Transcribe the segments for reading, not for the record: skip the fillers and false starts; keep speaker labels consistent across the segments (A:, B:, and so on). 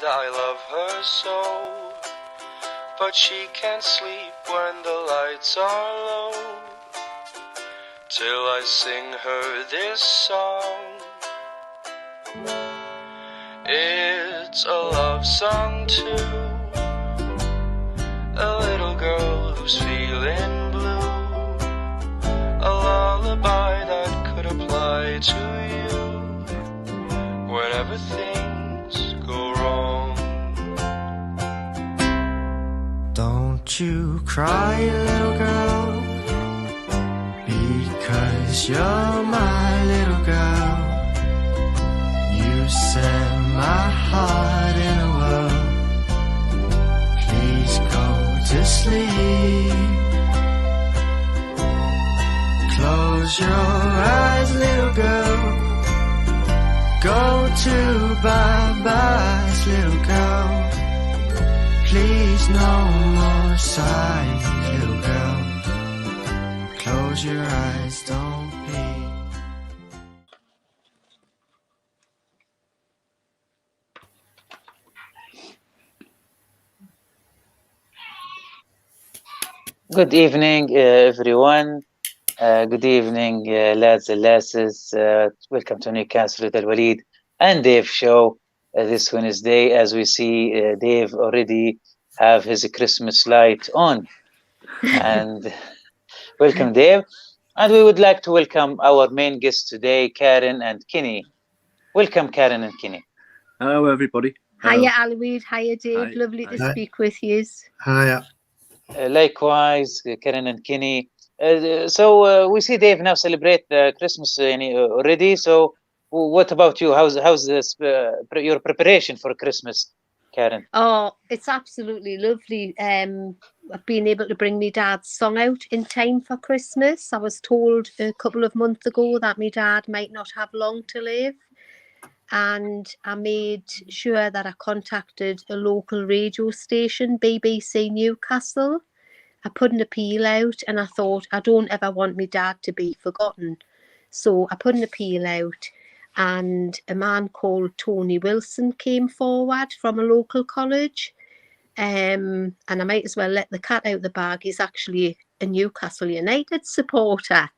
A: that I love her so, but she can't sleep when the lights are low, till I sing her this song. It's a love song too, a little girl who's feeling blue, a lullaby that could apply to you whenever things go wrong. Don't you cry, little girl, because you're my little girl. You set my heart in a whirl. Please go to sleep. Close your eyes, little girl. Go to bye-byes, little girl. Please no more sighs, little girl. Close your eyes, don't peek.
B: Good evening, everyone. Good evening, lads and lasses. Welcome to Newcastle with Alwaleed and Dave show this Wednesday. As we see, Dave already have his Christmas light on. And welcome, Dave. And we would like to welcome our main guests today, Karen and Kenny. Welcome, Karen and Kenny.
C: Hello, everybody.
D: Hiya, Alwaleed. Hiya, Dave.
C: Hi.
D: Lovely to
C: Hi.
D: speak with you.
C: Hiya.
B: Likewise, Karen and Kenny. So we see Dave now celebrate Christmas already. So what about you? How's this your preparation for Christmas, Karen?
D: Oh, it's absolutely lovely. I've been able to bring my dad's song out in time for Christmas. I was told a couple of months ago that my dad might not have long to live. And I made sure that I contacted a local radio station, BBC Newcastle. I put an appeal out and I thought, I don't ever want my dad to be forgotten. So I put an appeal out and a man called Tony Wilson came forward from a local college. And I might as well let the cat out the bag. He's actually a Newcastle United supporter.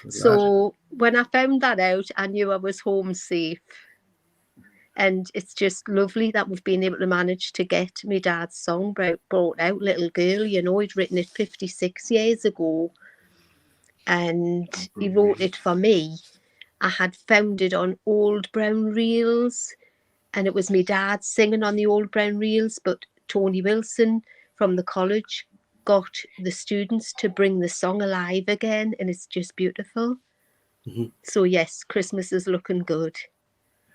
D: So when I found that out, I knew I was home safe. And it's just lovely that we've been able to manage to get my dad's song brought out, Little Girl. You know, he'd written it 56 years ago. And he wrote it for me. I had found it on old brown reels. And it was my dad singing on the old brown reels. But Tony Wilson from the college got the students to bring the song alive again. And it's just beautiful.
C: Mm-hmm.
D: So, yes, Christmas is looking good.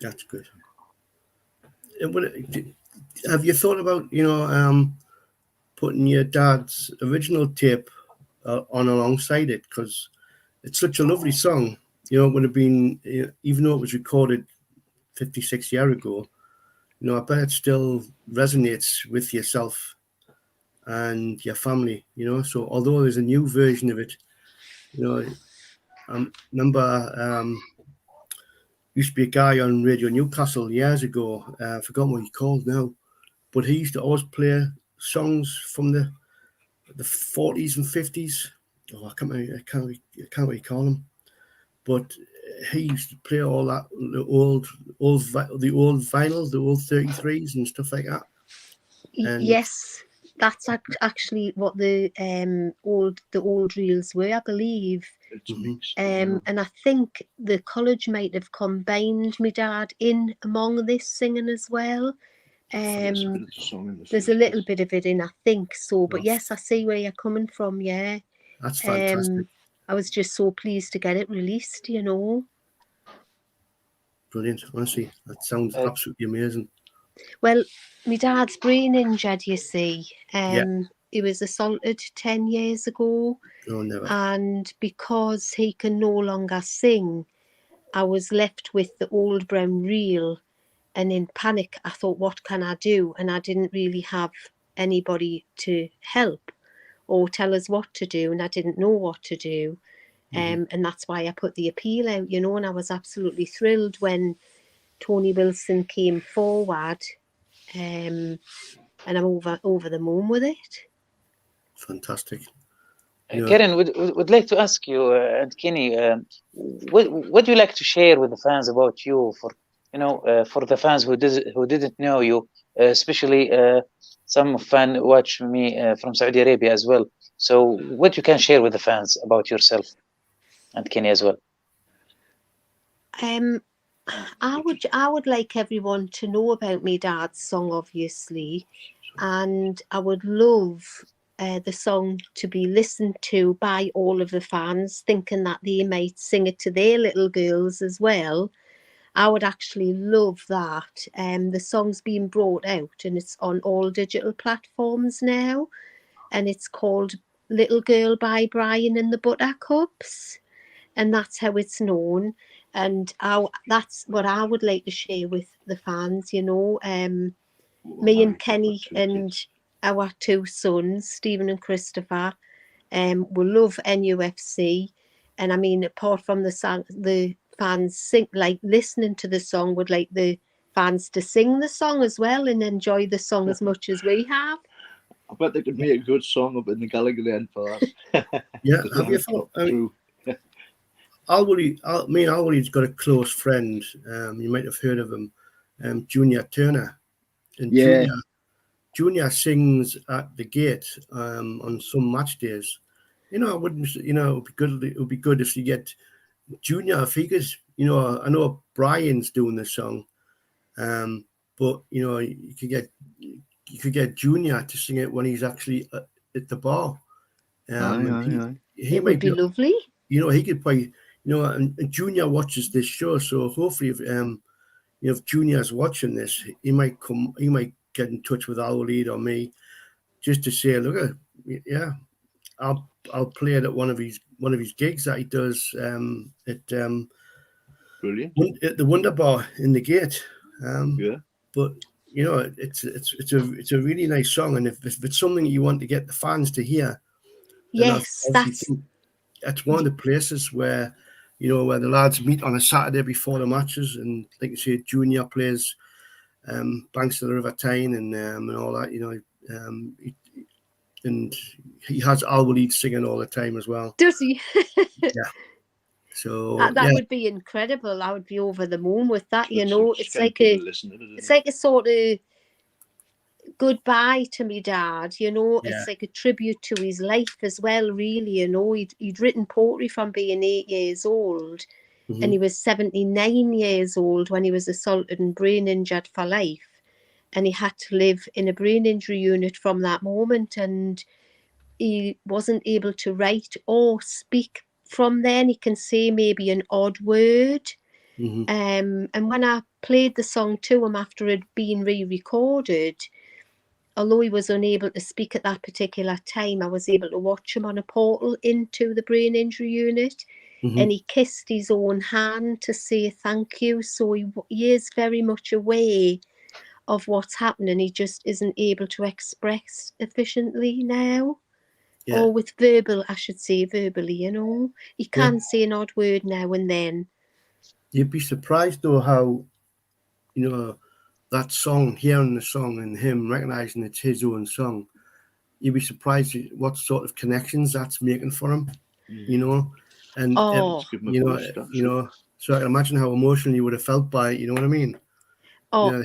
C: That's good. Have you thought about, putting your dad's original tape on alongside it? Because it's such a lovely song. You know, it would have been, even though it was recorded 56 years ago, I bet it still resonates with yourself and your family, So although there's a new version of it, I remember... used to be a guy on Radio Newcastle years ago. I forgot what he called now, but he used to always play songs from the 40s and 50s. Oh, I can't really call them. But he used to play all that the old vinyl, the old 33s and stuff like that. And
D: yes, that's actually what the old reels were, I believe. And I think the college might have combined my dad in among this singing as well. There's a little bit of it in, I think so. But yes, I see where you're coming from. Yeah,
C: that's fantastic.
D: I was just so pleased to get it released.
C: Brilliant, honestly, that sounds absolutely amazing.
D: Well, my dad's brain injured, you see. He was assaulted 10 years ago.
C: Oh, never.
D: And because he can no longer sing, I was left with the old brown reel. And in panic, I thought, what can I do? And I didn't really have anybody to help or tell us what to do. And I didn't know what to do. And that's why I put the appeal out, and I was absolutely thrilled when Tony Wilson came forward and I'm over the moon with it.
C: Fantastic.
B: Karen, would like to ask you and Kenny, what would you like to share with the fans about you, for for the fans who didn't know you, especially some fan watch me from Saudi Arabia as well. So what you can share with the fans about yourself and Kenny as well?
D: I would like everyone to know about my dad's song, obviously, and I would love the song to be listened to by all of the fans, thinking that they might sing it to their little girls as well. I would actually love that. The song's being brought out and it's on all digital platforms now, and it's called Little Girl by Brian and the Buttercups, and that's how it's known. And that's what I would like to share with the fans, me and Kenny and our two sons, Stephen and Christopher, will love NUFC. And I mean, apart from the song, the fans sing, like listening to the song, would like the fans to sing the song as well and enjoy the song as much as we have.
E: I bet they could make a good song up in the Gallagher end for that.
C: Yeah, have you thought? Alwaleed's got a close friend. You might have heard of him, Junior Turner. And
E: Yeah.
C: Junior sings at the gate on some match days. I wouldn't. It would be good if you get Junior. If he could, I know Brian's doing the song, but you could get Junior to sing it when he's actually at the bar. He
D: it would be lovely.
C: He could play. And Junior watches this show, so hopefully, if Junior's watching this, he might get in touch with Alwaleed or me, just to say, look, I'll play it at one of his gigs that he does at
E: Brilliant.
C: At the Wonder Bar in the gate.
E: Yeah.
C: But it's a really nice song, and if it's something you want to get the fans to hear,
D: yes,
C: that's one of the places where where the lads meet on a Saturday before the matches, and like you say, Junior plays Banks of the River Tyne and all that, and he has Alwaleed singing all the time as well.
D: Does he?
C: Yeah. So
D: that would be incredible. I would be over the moon with that. It's like a sort of goodbye to me dad. It's like a tribute to his life as well. Really, he'd written poetry from being 8 years old, and he was 79 years old when he was assaulted and brain injured for life, and he had to live in a brain injury unit from that moment, and he wasn't able to write or speak from then. He can say maybe an odd word. And when I played the song to him after it had been re-recorded, although he was unable to speak at that particular time, I was able to watch him on a portal into the brain injury unit, and he kissed his own hand to say thank you. So he is very much aware of what's happening. He just isn't able to express efficiently now.
C: Yeah.
D: Or with verbally, he can say an odd word now and then.
C: You'd be surprised though how, that song, hearing the song and him recognizing it's his own song, you'd be surprised at what sort of connections that's making for him, and so I can imagine how emotional you would have felt by it, you know what I mean?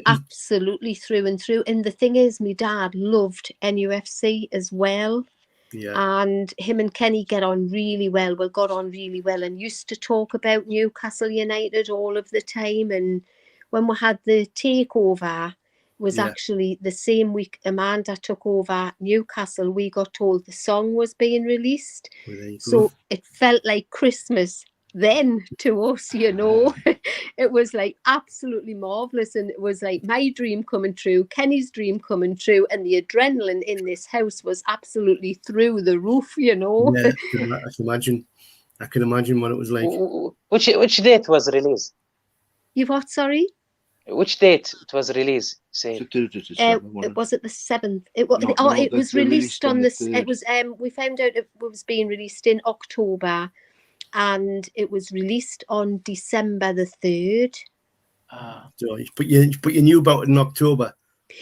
D: Absolutely, through and through. And the thing is, my dad loved NUFC as well. Yeah. And him and Kenny got on really well, and used to talk about Newcastle United all of the time. And when we had the takeover, was actually the same week Amanda took over Newcastle, we got told the song was being released. So it felt like Christmas then to us, It was like absolutely marvelous, and it was like my dream coming true, Kenny's dream coming true, and the adrenaline in this house was absolutely through the roof.
C: Yeah, I can imagine what it was like.
B: Which date was released?
D: You what? Sorry.
B: Which date it was released? Say.
D: It was at the 7th. It was released on the. It was. We found out it was being released in October. And it was released on December the 3rd.
C: But you knew about it in October.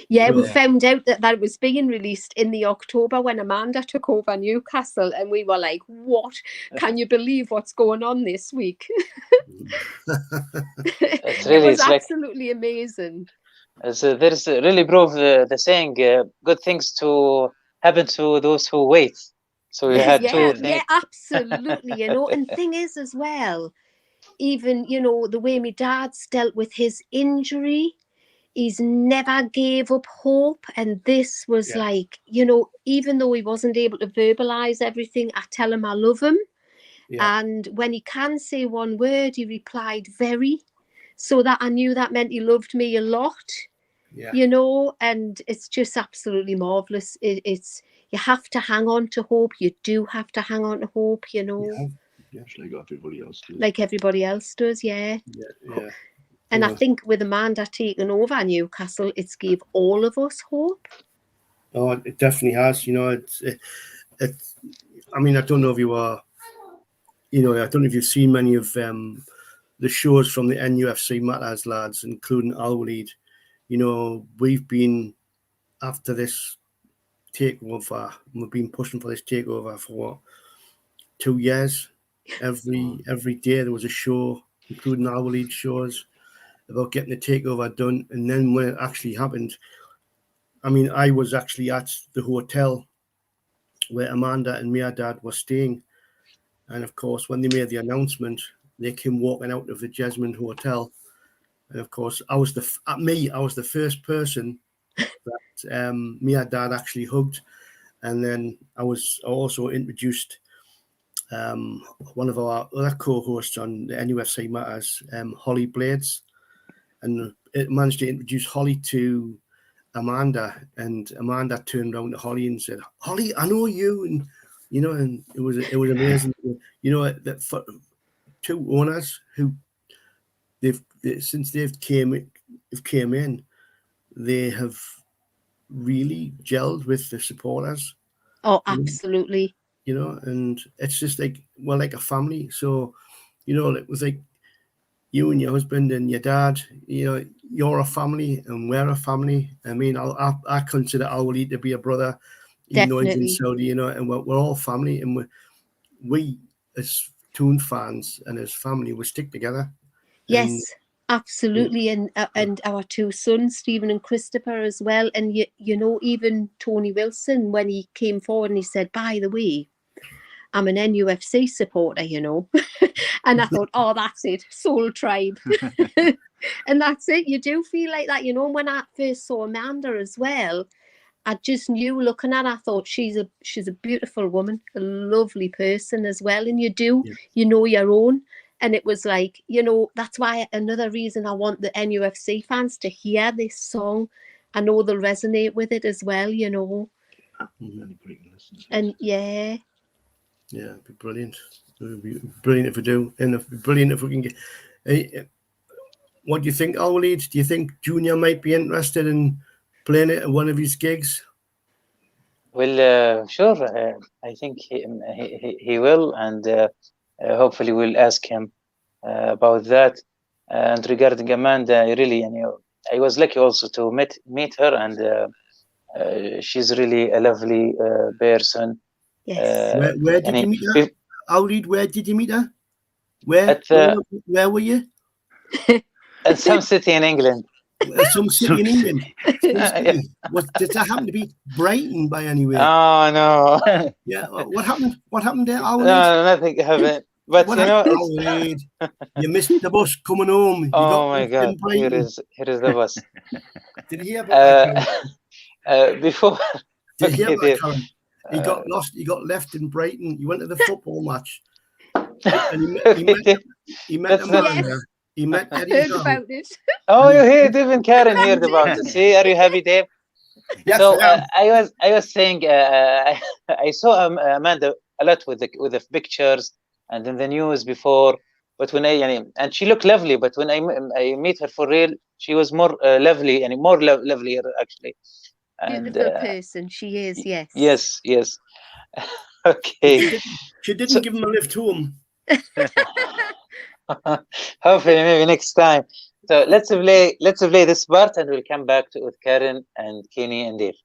D: Yeah, we
C: Yeah.
D: found out that it was being released in the October when Amanda took over Newcastle, and we were like, what? Can you believe what's going on this week?
B: It's
D: It
B: really,
D: was
B: it's like,
D: absolutely amazing.
B: there's really proof the saying, good things to happen to those who wait. So we had two things.
D: Yeah, absolutely. You know, and thing is as well, even, you know, the way my dad's dealt with his injury, he's never gave up hope. And this was
C: Yeah.
D: like, you know, even though he wasn't able to verbalize everything, I tell him I love him.
C: Yeah.
D: And when he can say one word, he replied very, so that I knew that meant he loved me a lot.
C: Yeah.
D: You know, and it's just absolutely marvelous. It's you have to hang on to hope. You do have to hang on to hope, you know,
E: Just like everybody else does.
D: like everybody else does, yeah.
C: Yeah.
D: And I
C: Yeah.
D: think with Amanda taking over Newcastle, it's gave all of us hope.
C: Oh, it definitely has. You know, it's. I mean, I don't know if you are. You know, I don't know if you've seen many of the shows from the NUFC Matters lads, including Alwaleed. You know, we've been after this takeover. We've been pushing for this takeover for what, 2 years. Every day there was a show, including Alwaleed shows, about getting the takeover done. And then when it actually happened, I mean, I was actually at the hotel where Amanda and my dad were staying. And of course, when they made the announcement, they came walking out of the Jesmond Hotel. And of course, I was the first person that my dad actually hugged. And then I also introduced one of our other co-hosts on the NUFC Matters, Holly Blades. And it managed to introduce Holly to Amanda, and Amanda turned around to Holly and said, "Holly, I know you," and you know, and it was amazing. You know, that for two owners who since they've came in, they have really gelled with the supporters.
D: Oh, absolutely.
C: You know, and it's just like we're like a family. So, you know, it was like you and your husband and your dad, you know, you're a family and we're a family. I mean, I consider Alwaleed to be a brother, even though he's in
D: Definitely.
C: Saudi, you know, and we're all family. And we as Toon fans and as family, we stick together.
D: Yes, absolutely. And our two sons, Stephen and Christopher, as well. And you know, even Tony Wilson, when he came forward and he said, by the way, I'm an NUFC supporter, you know. And I thought, oh, that's it, Soul Tribe. And that's it. You do feel like that, you know. When I first saw Amanda as well, I just knew, looking at her, I thought she's a beautiful woman, a lovely person as well. And you know your own. And it was like, you know, that's why another reason I want the NUFC fans to hear this song. I know they'll resonate with it as well, you know. And yeah.
C: Yeah, it'd be brilliant. It would be brilliant if we do, and it'd be brilliant if we can get. What do you think, Alwaleed? Do you think Junior might be interested in playing it at one of his gigs?
B: Well, sure. I think he will, and hopefully we'll ask him about that. And regarding Amanda, really, you know, I was lucky also to meet her, and she's really a lovely person.
D: Yes.
C: Where did you meet her? Alwaleed, where did you meet her? Where were you?
B: At some city in England.
C: Some city in England.
B: Yeah.
C: Did that happen to be Brighton by any way?
B: Oh no.
C: Yeah. What happened? What happened there, Alwaleed?
B: No, nothing happened. But
C: what
B: you know,
C: Alwaleed, you missed the bus coming home.
B: Oh my God! Here is the bus.
C: Did you hear about
B: that? Before.
C: Did you hear about Karen? He got lost. He got left in Brighton. He went to the football match. And he met Amanda.
D: Yes.
C: He met Eddie.
D: Heard about it.
B: Oh, you heard, even Karen heard about it. See, are you happy, Dave?
C: Yes,
B: so I was saying I saw Amanda a lot with the pictures and in the news before, but when and she looked lovely, but when I meet her for real, she was more lovely and more lovelier actually. And,
D: beautiful person she is.
B: Yes. Okay.
C: She didn't give him a lift home.
B: Hopefully, maybe next time. So let's play this part, and we'll come back with Karen and Kenny and Dave.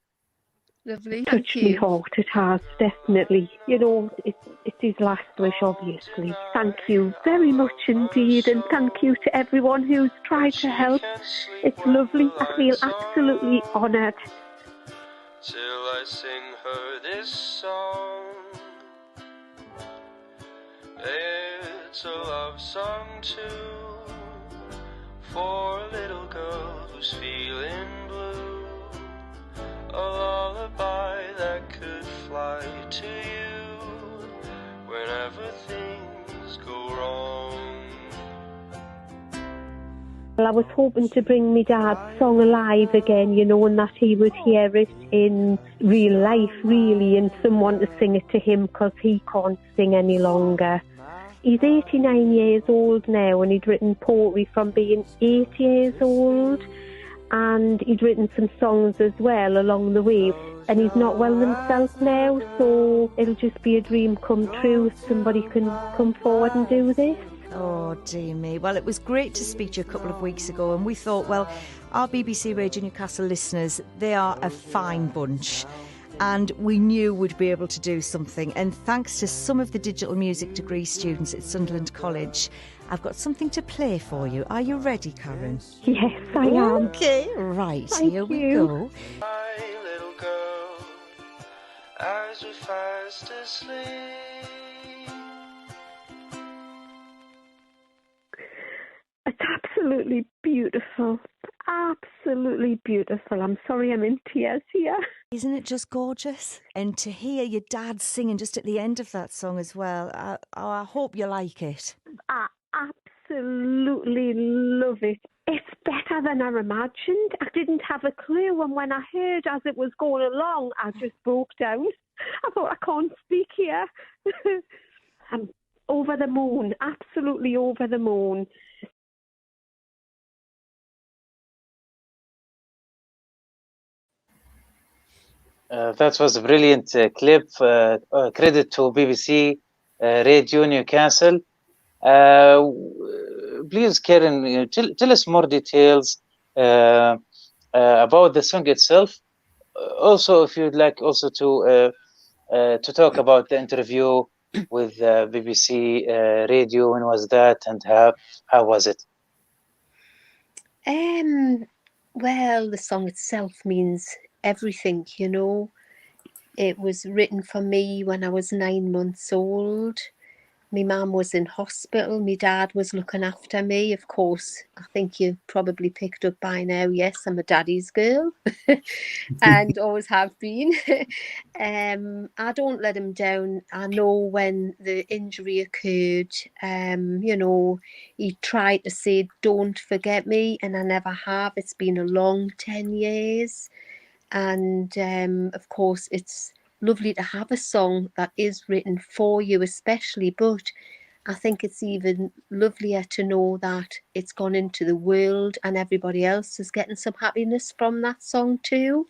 D: Lovely, thank
F: Touched me
D: you.
F: heart, it has, definitely. You know, it's his last wish, obviously. Thank you very much indeed, and thank you to everyone who's tried to help. It's lovely. I feel absolutely honoured.
A: Till I sing her this song. It's a love song too, for a little girl who's feeling blue. A lullaby that could fly to you whenever things go wrong.
F: Well, I was hoping to bring my dad's song alive again, you know, and that he would hear it in real life, really, and someone to sing it to him, because he can't sing any longer. He's 89 years old now, and he'd written poetry from being 8 years old, and he'd written some songs as well along the way. And he's not well himself now, so it'll just be a dream come true if somebody can come forward and do this.
G: Oh, dear me. Well, it was great to speak to you a couple of weeks ago, and we thought, well, our BBC Radio Newcastle listeners, they are a fine bunch, and we knew we'd be able to do something. And thanks to some of the digital music degree students at Sunderland College, I've got something to play for you. Are you ready, Karen?
F: Yes, I am.
G: Okay, right,
F: Thank
G: here we
F: you.
G: go.
A: My little girl, eyes are fast asleep.
F: It's absolutely beautiful. Absolutely beautiful. I'm sorry I'm in tears here.
G: Isn't it just gorgeous? And to hear your dad singing just at the end of that song as well, I hope you like it.
F: I absolutely love it. It's better than I imagined. I didn't have a clue, and when I heard as it was going along, I just broke down. I thought, I can't speak here. I'm over the moon, absolutely over the moon.
B: That was a brilliant clip. Credit to BBC Radio Newcastle. Please, Karen, tell us more details about the song itself. Also, if you'd like also to talk about the interview with BBC Radio, when was that, and how was it?
D: Well, the song itself means everything, you know. It was written for me when I was 9 months old. My mum was in hospital. My dad was looking after me. Of course, I think you've probably picked up by now, yes, I'm a daddy's girl and always have been. I don't let him down. I know when the injury occurred, you know, he tried to say, don't forget me, and I never have. It's been a long 10 years. And of course, it's lovely to have a song that is written for you especially, but I think it's even lovelier to know that it's gone into the world and everybody else is getting some happiness from that song too,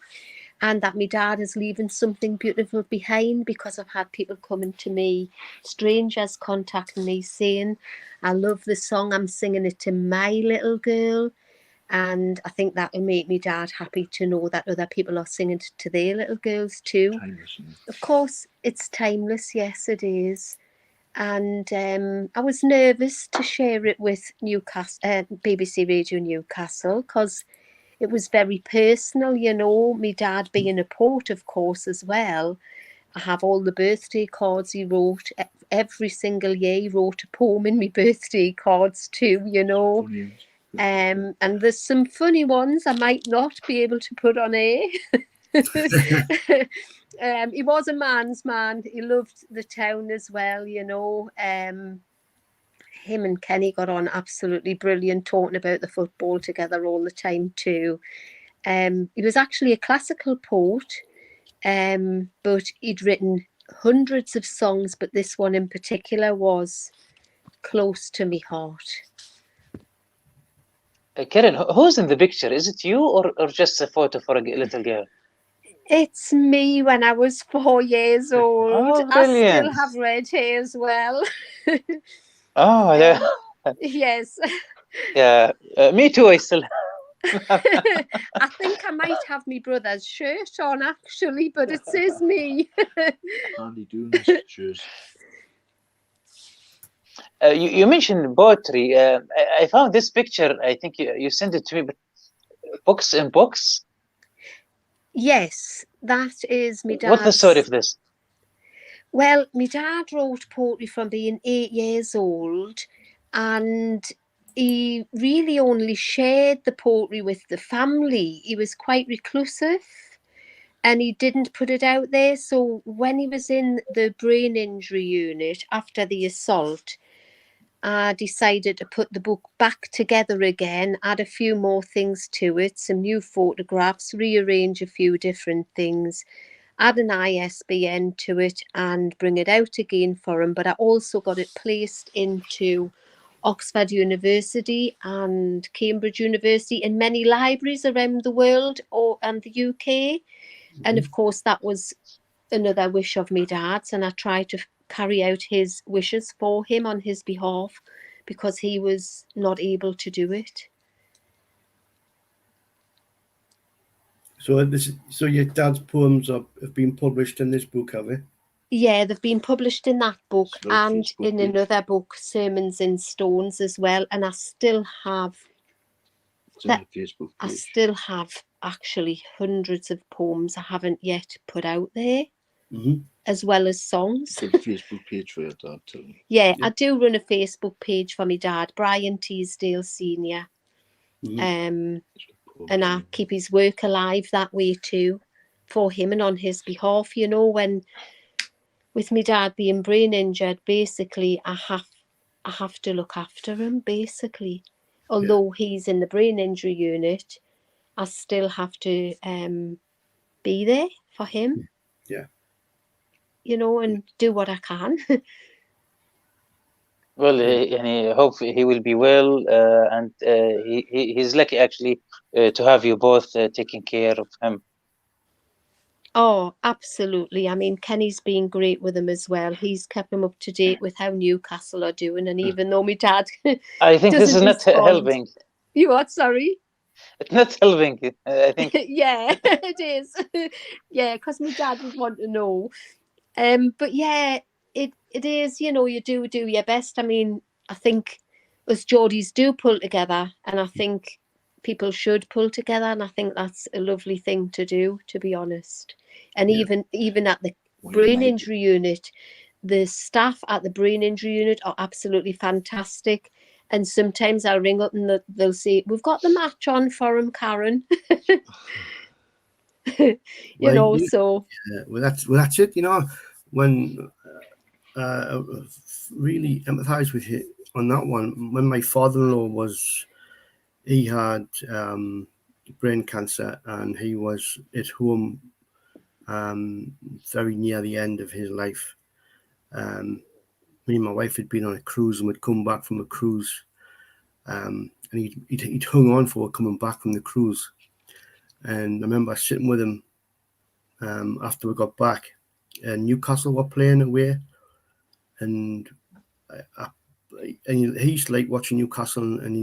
D: and that my dad is leaving something beautiful behind, because I've had people coming to me, strangers contacting me saying, I love the song, I'm singing it to my little girl. And I think that will make me dad happy to know that other people are singing to their little girls too.
E: Timeless,
D: Of course, it's timeless. Yes, it is. And I was nervous to share it with Newcastle, BBC Radio Newcastle, because it was very personal, you know. My dad being a poet, of course, as well. I have all the birthday cards he wrote. Every single year he wrote a poem in my birthday cards too, you know. And there's some funny ones I might not be able to put on air. He was a man's man. He loved the town as well, you know. Him and Kenny got on absolutely brilliant, talking about the football together all the time too. He was actually a classical poet, but he'd written hundreds of songs, but this one in particular was close to me heart.
B: Karen, who's in the picture? Is it you or just a photo for a little girl?
D: It's me when I was 4 years old.
B: Oh,
D: I
B: brilliant.
D: still have red hair as well.
B: Oh, yeah.
D: Yes.
B: Yeah, me too. I still.
D: I think I might have my brother's shirt on actually, but it says me.
E: Andy Doon's shoes.
B: You mentioned poetry. I found this picture. I think you sent it to me. But books in books.
D: Yes, that is my dad's.
B: What's the story of this?
D: Well, my dad wrote poetry from being 8 years old, and he really only shared the poetry with the family. He was quite reclusive and he didn't put it out there. So when he was in the brain injury unit after the assault, I decided to put the book back together again, add a few more things to it, some new photographs, rearrange a few different things, add an ISBN to it and bring it out again for him. But I also got it placed into Oxford University and Cambridge University and many libraries around the world and the UK. And of course, that was another wish of my dad's, and I tried to carry out his wishes for him on his behalf because he was not able to do it.
C: So your dad's poems have been published in this book, have they?
D: Yeah, they've been published in that book
E: It's not
D: and
E: Facebook
D: in
E: page.
D: another book, Sermons in Stones, as well. And I still have
E: It's on the Facebook
D: I
E: page.
D: still have actually hundreds of poems I haven't yet put out there, as well as songs.
E: It's on the Facebook page for your dad too.
D: Yeah, I do run a Facebook page for my dad, Brian Teasdale Senior. And I keep his work alive that way too, for him and on his behalf. You know, when with my dad being brain injured, basically I have to look after him, basically. Although he's in the brain injury unit, I still have to be there for him.
C: Yeah.
D: You know, and do what I can.
B: Well, and I hope he will be well, and he's lucky actually to have you both taking care of him.
D: Oh, absolutely. I mean, Kenny's been great with him as well. He's kept him up to date with how Newcastle are doing, and even though my dad
B: I think this is not helping.
D: You what? Sorry?
B: It's not helping. I think.
D: Yeah, it is. Yeah, because my dad would want to know. But yeah, it is. You know, you do your best. I mean, I think us Geordies do pull together, and I think people should pull together, and I think that's a lovely thing to do, to be honest. And even at the brain injury unit, the staff at the brain injury unit are absolutely fantastic. And sometimes I'll ring up and they'll say, "We've got the match on for him, Karen." you know, so
C: well, that's it. You know, when I really empathise with you on that one. When my father-in-law he had brain cancer, and he was at home very near the end of his life. Me and my wife had been on a cruise, and we'd come back from a cruise, and he'd hung on for coming back from the cruise. And I remember sitting with him after we got back, and Newcastle were playing away, and he used to like watching Newcastle, and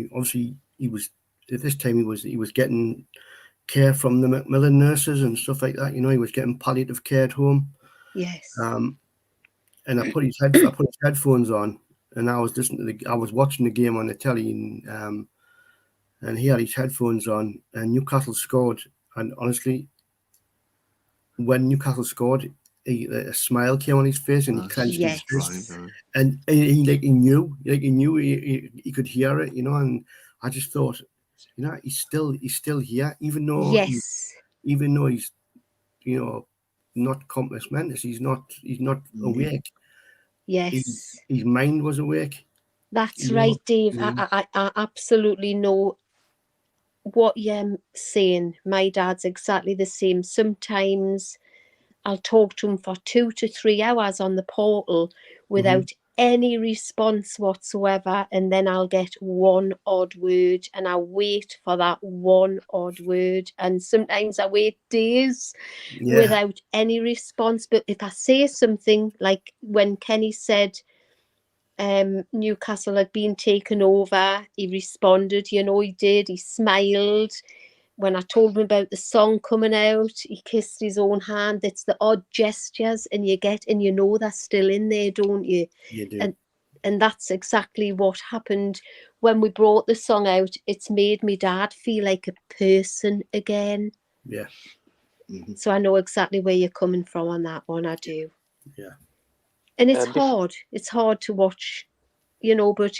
C: he was at this time he was getting care from the Macmillan nurses and stuff like that. You know, he was getting palliative care at home.
D: Yes.
C: And I put his headphones on, and I was listening to I was watching the game on the telly, and he had his headphones on, and Newcastle scored. And honestly, when Newcastle scored, a smile came on his face, and he clenched his fist, and he knew he could hear it, you know. And I just thought, you know, he's still here, even though he's, you know, not complex mentis. He's not awake.
D: Yes,
C: his mind was awake.
D: That's right, Dave. I absolutely know what you're saying. My dad's exactly the same. Sometimes I'll talk to him for 2 to 3 hours on the portal without any response whatsoever, and then I'll get one odd word, and I wait for that one odd word, and sometimes I wait days without any response. But if I say something, like when Kenny said Newcastle had been taken over, he responded, you know, he did. He smiled. When I told him about the song coming out, he kissed his own hand. It's the odd gestures and you know they're still in there, don't you?
C: You do.
D: And that's exactly what happened when we brought the song out. It's made me dad feel like a person again.
C: Yeah. Mm-hmm.
D: So I know exactly where you're coming from on that one. I do.
C: Yeah.
D: And it's hard. It's hard to watch, you know, but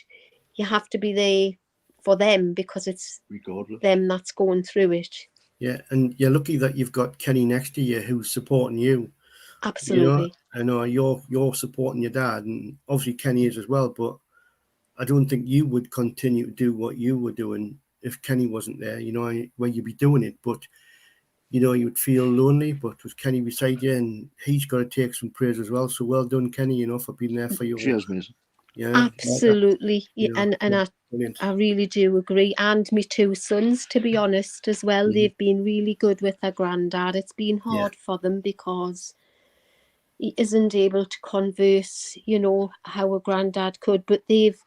D: you have to be there for them because it's
E: regardless
D: them that's going through it.
C: Yeah, and you're lucky that you've got Kenny next to you who's supporting you.
D: Absolutely.
C: You know, you're supporting your dad, and obviously Kenny is as well. But I don't think you would continue to do what you were doing if Kenny wasn't there. You know, where you'd be doing it, but you know, you would feel lonely. But with Kenny beside you, and he's got to take some praise as well. So well done, Kenny. You know, for being there for you.
E: Cheers, mate.
C: Yeah,
D: absolutely.
C: You know,
D: and I really do agree. And me two sons, to be honest, as well.
C: Mm-hmm.
D: They've been really good with their granddad. It's been hard for them because he isn't able to converse, you know, how a granddad could. But they've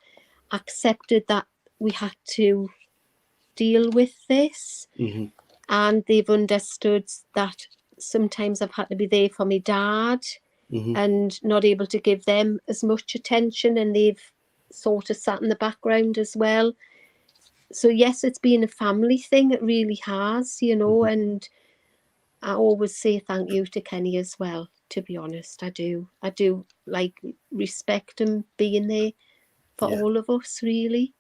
D: accepted that we had to deal with this.
C: Mm-hmm.
D: And they've understood that sometimes I've had to be there for my dad.
C: Mm-hmm.
D: And not able to give them as much attention, and they've sort of sat in the background as well. So yes, it's been a family thing, it really has, you know.
C: Mm-hmm.
D: And I always say thank you to Kenny as well, to be honest. I do like respect him being there for all of us, really.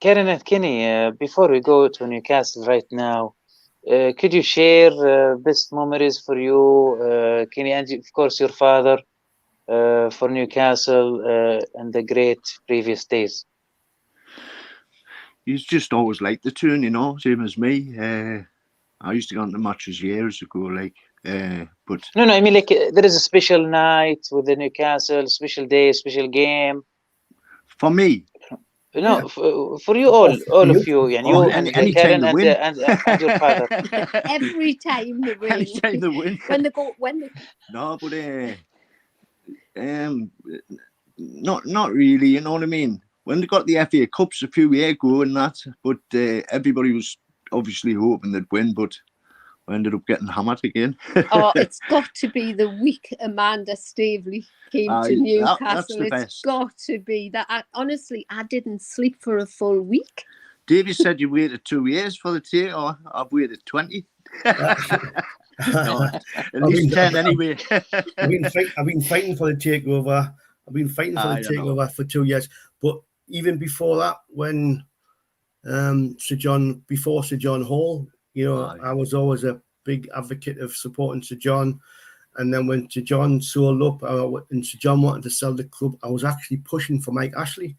B: Karen and Kenny, before we go to Newcastle right now, could you share best memories for you, Kenny, and of course your father, for Newcastle and the great previous days?
E: He's just always liked the tune, you know, same as me. I used to go on the matches years ago, like, but...
B: No, I mean, like, there is a special night with the Newcastle, special day, special game.
E: For me?
B: No, for you all of you, and you and Karen and your father.
D: Every time they win.
E: Anytime they win.
D: when they...
E: No, but not really. You know what I mean? When they got the FA Cups a few years ago and that, but everybody was obviously hoping they'd win, but I ended up getting hammered again.
D: Oh, it's got to be the week Amanda Staveley came to Newcastle. It's got to be that. Honestly, I didn't sleep for a full week.
E: Davey said you waited 2 years for the take, or I've waited 20. No, at least 10 anyway.
C: I've been fighting for the takeover. For 2 years. But even before that, when Sir John Hall, you know, I was always a big advocate of supporting Sir John. And then when Sir John sold up and Sir John wanted to sell the club, I was actually pushing for Mike Ashley.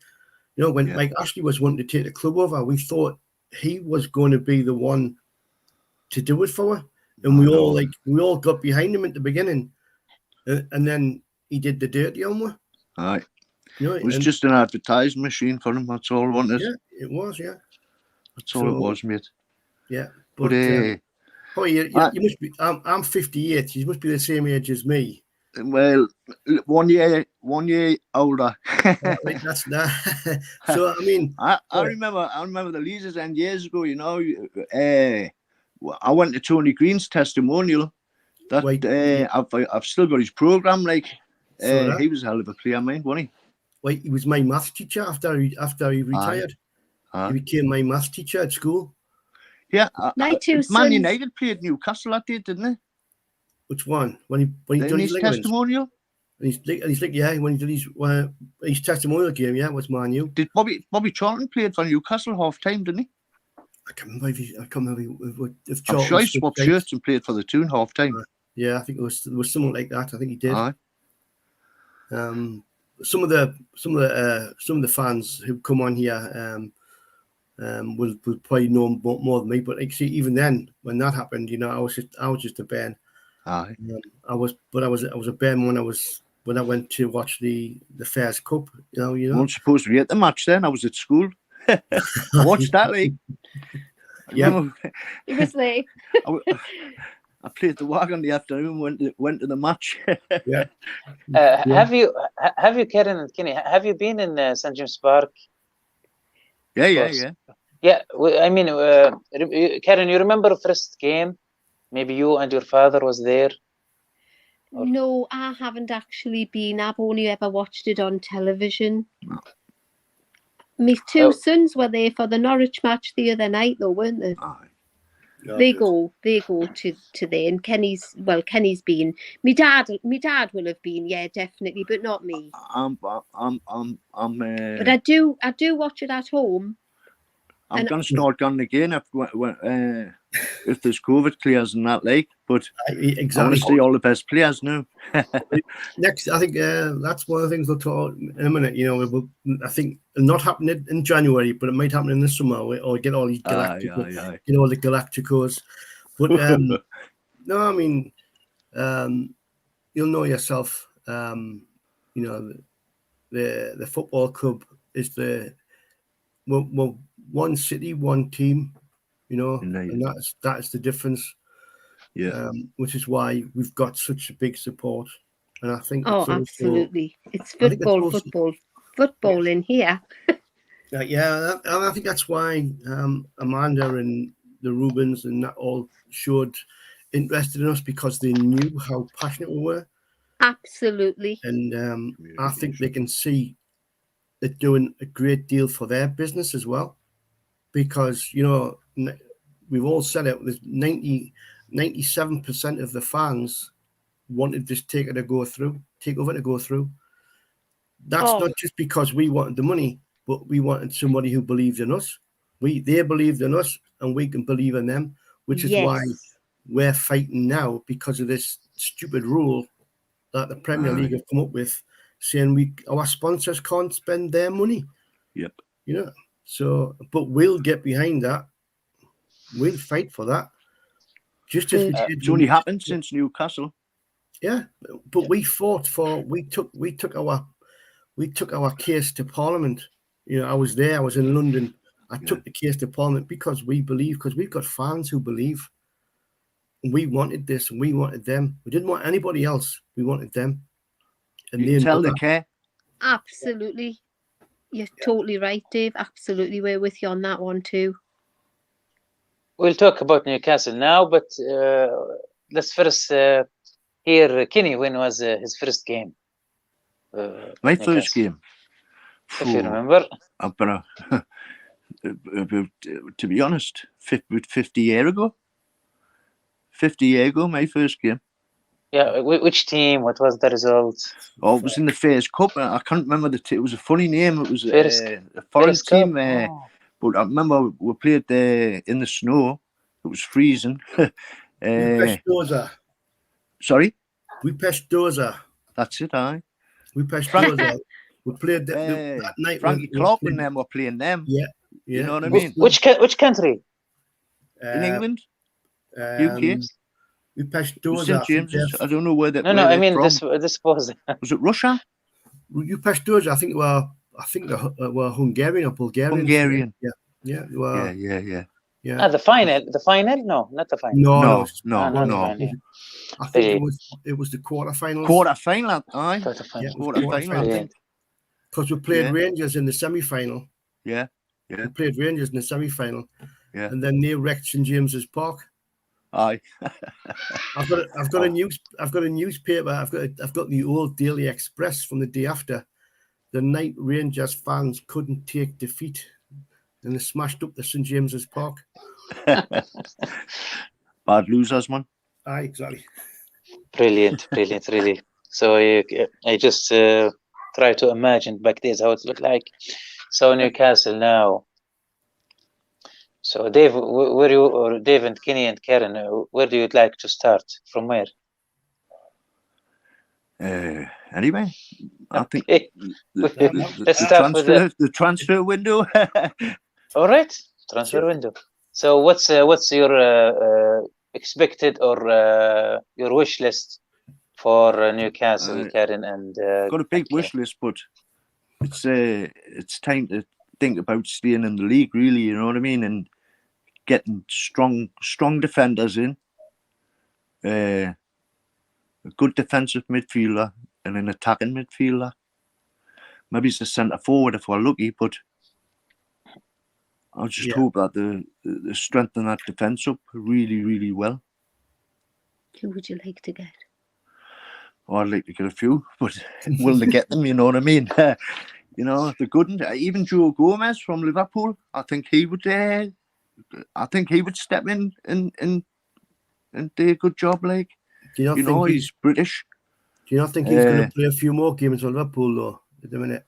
C: You know, when Mike Ashley was wanting to take the club over, we thought he was going to be the one to do it for her. And we all got behind him at the beginning. And then he did the dirty on her.
E: Aye.
C: You know,
E: it was just an advertising machine for him. That's all, wasn't it?
C: Yeah, it was, yeah.
E: That's all it was, mate.
C: Yeah. But you must be, I'm 58. You must be the same age as me.
E: Well, 1 year older.
C: Right, that's that. So I mean,
E: I remember the Leaders End years ago. You know, I went to Tony Green's testimonial. That I've still got his program. Like, he was a hell of a player, man, wasn't he?
C: Well, he was my maths teacher after he retired. He became my maths teacher at school.
E: Yeah,
C: Man
E: United played Newcastle that day, didn't they?
C: Which one? When he did his
E: testimonial?
C: When he did his testimonial game, it was Man U.
E: Did Bobby Charlton played for Newcastle half time, didn't he?
C: I can't remember if
E: Charlton. I'm sure he swapped shirts and played for the two half time.
C: Yeah, I think there was something like that. I think he did. Some of the fans who come on here will probably know more than me. But like, see, even then, when that happened, you know, I was just a Ben.
E: Aye.
C: I was a Ben when I went to watch the Fairs Cup. You know.
E: I wasn't supposed to be at the match then. I was at school. I watched that, like.
C: Yeah.
D: He was late.
E: I played the WAG on the afternoon. Went to the match.
C: Yeah.
B: Have you, Karen and Kenny? Have you been in St James Park?
E: Yeah.
B: Yeah. I mean, Karen, you remember first game? Maybe you and your father was there.
D: No, I haven't actually been. I've only ever watched it on television.
E: No.
D: My two sons were there for the Norwich match the other night, though, weren't they?
E: Aye.
D: They go to there, and Kenny's been. My dad will have been, yeah, definitely, but not me. But I do watch it at home.
E: I'm going to start going again if there's COVID clears and that, like. But
C: exactly.
E: I want to see all the best players now.
C: Next, I think that's one of the things we'll talk in a minute. You know, I think not happening in January, but it might happen in the summer, or get all these Galacticos, get all the Galacticos. But no, I mean, you'll know yourself. You know, the football club is well, one city, one team. You know, and that's the difference.
E: Yeah,
C: which is why we've got such a big support, and I think
D: absolutely, it's football in here.
C: Yeah, and I think that's why Amanda and the Rubens and that all showed interest in us, because they knew how passionate we were.
D: Absolutely,
C: and I think they can see it doing a great deal for their business as well, because you know we've all said it. There's 97% of the fans wanted this takeover to go through. That's not just because we wanted the money, but we wanted somebody who believed in us. They believed in us, and we can believe in them, which is why we're fighting now, because of this stupid rule that the Premier League have come up with, saying our sponsors can't spend their money.
E: Yep.
C: You know. So, but we'll get behind that. We'll fight for that. Just as we did.
E: It's only happened since Newcastle.
C: Yeah, but we fought for. We took our case to Parliament. You know, I was there. I was in London. I took the case to Parliament because we believe. Because we've got fans who believe. We wanted this, and we wanted them. We didn't want anybody else. We wanted them. And
E: you can tell they care.
D: Absolutely, you're totally right, Dave. Absolutely, we're with you on that one too.
B: We'll talk about Newcastle now, but let's first hear Kenny. When was his first game?
E: My first game,
B: if you remember.
E: I'm gonna, to be honest, 50 years ago. 50 years ago, my first game.
B: Yeah, which team? What was the result?
E: Oh, it was in the Fairs Cup. I can't remember it was a funny name. It was a foreign team. But I remember we played there in the snow. It was freezing. Sorry?
C: We peshed Dozer.
E: That's it, aye.
C: We peshed Dozer. We played that night.
E: Frankie Clark and them were playing them.
C: Yeah.
E: You know what I mean?
B: Which country?
E: In England? UK?
C: We peshed Dozer.
E: St James's. I don't know where that.
B: No, I mean this was.
E: Was it Russia?
C: You peshed Dozer. I think they were Hungarian or Bulgarian.
E: Hungarian.
C: Yeah.
E: Yeah.
B: The final? No, not the final.
E: No.
C: I think it was the quarterfinals.
E: Quarterfinal, aye.
C: Quarterfinal, I think. Because we played Rangers in the semi-final.
E: Yeah.
C: We played Rangers in the semi-final.
E: Yeah.
C: And then they wrecked St James's Park.
E: Aye.
C: I've got a newspaper. I've got the old Daily Express from the day after. The night Rangers fans couldn't take defeat, and they smashed up the St James's Park.
E: Bad losers, man.
C: Aye, exactly.
B: Brilliant, really. So I just try to imagine back days how it looked like. So Newcastle now. So Dave, Dave and Kenny and Karen, where do you like to start? From where?
E: Anyway, I think
B: let's start with
E: the transfer window.
B: All right, transfer window. So what's your expected or your wish list for Newcastle, Karen and?
E: Got a big wish list, but it's time to think about staying in the league. Really, you know what I mean, and getting strong defenders in. a good defensive midfielder and an attacking midfielder. Maybe it's a centre forward if we're lucky, but I just hope that they strengthen that defence up really, really well.
D: Who would you like to get?
E: Oh, I'd like to get a few, but will they get them? You know what I mean? You know, the good ones. Even Joe Gomez from Liverpool, I think he would. I think he would step in and do a good job. Like, you know, he's British.
C: Do you not think he's going to play a few more games for Liverpool though at the minute?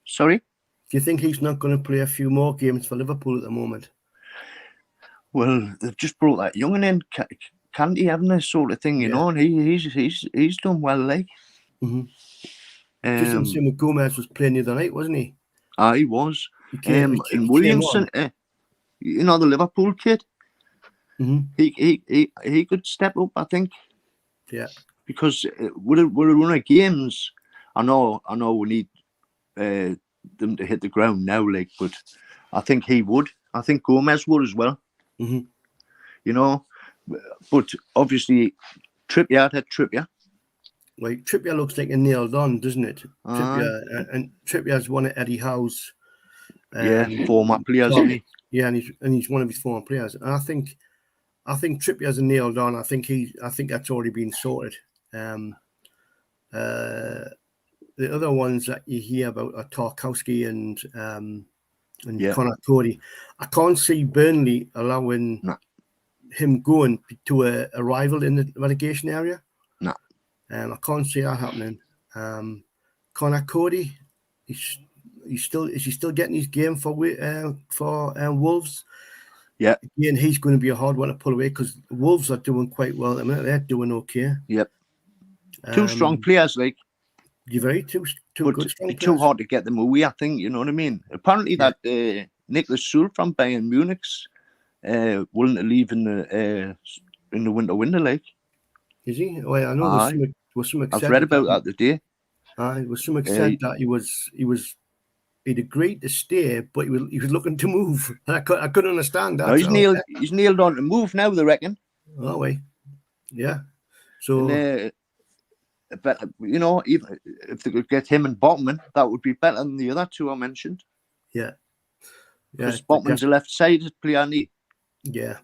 E: Sorry?
C: Do you think he's not going to play a few more games for Liverpool at the moment?
E: Well, they've just brought that young in, Candy, haven't they, sort of thing, you know, and he's done well, like.
C: Just assuming Gomez was playing the other night, wasn't he?
E: He was.
C: And
E: Williamson, you know, the Liverpool kid, he could step up, I think.
C: Yeah.
E: Because with a run of games, I know we need them to hit the ground now, like, but I think he would. I think Gomez would as well. You know, but obviously Trippier had Trippier.
C: Well, Trippier looks like a nailed on, doesn't it? Trippier, and Trippier's one of Eddie Howe's
E: former players, isn't he?
C: Yeah, and he's one of his former players. And I think Trippier's a nailed on. I think that's already been sorted. The other ones that you hear about are Tarkowski and Conor Cody. I can't see Burnley allowing him going to a rival in the relegation area.
E: No.
C: I can't see that happening. Conor Cody, is he still getting his game for Wolves?
E: Yeah.
C: Again, he's going to be a hard one to pull away because Wolves are doing quite well at the minute. They're doing okay.
E: Yep. Two strong players, like.
C: You're very too good.
E: It's too hard to get them away, I think. You know what I mean? Apparently, that Nicholas Sewell from Bayern Munich's willing to leave in the winter, like.
C: Is he? Well, I know there was some
E: I've read about that today.
C: There was some extent that he'd agreed to stay, but he was looking to move. I couldn't understand that.
E: No, he's nailed on to move now, they reckon.
C: Oh, wait. Yeah. So.
E: And, but you know, even if they could get him and Botman, that would be better than the other two I mentioned.
C: Yeah.
E: Because Botman's a left-sided player, and
C: yeah.